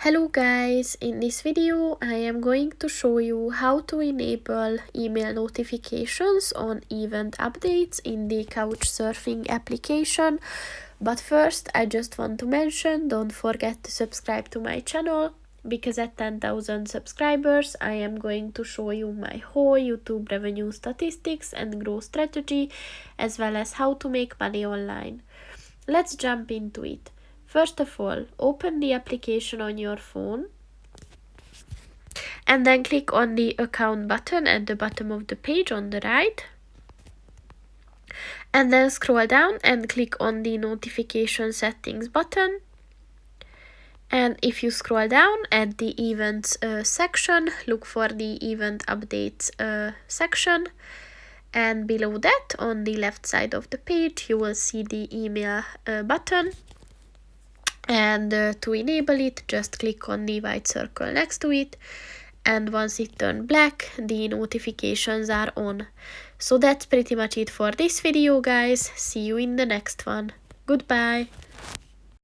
Hello guys, in this video I am going to show you how to enable email notifications on event updates in the Couchsurfing application. But first I just want to mention, don't forget to subscribe to my channel, because at 10,000 subscribers I am going to show you my whole YouTube revenue statistics and growth strategy, as well as how to make money online. Let's jump into it. First of all, open the application on your phone and then click on the account button at the bottom of the page on the right. And then scroll down and click on the notification settings button. And if you scroll down at the events section, look for the event updates section. And below that, on the left side of the page, you will see the email button. And to enable it, just click on the white circle next to it, and once it turns black, the notifications are on. So that's pretty much it for this video, guys. See you in the next one. Goodbye.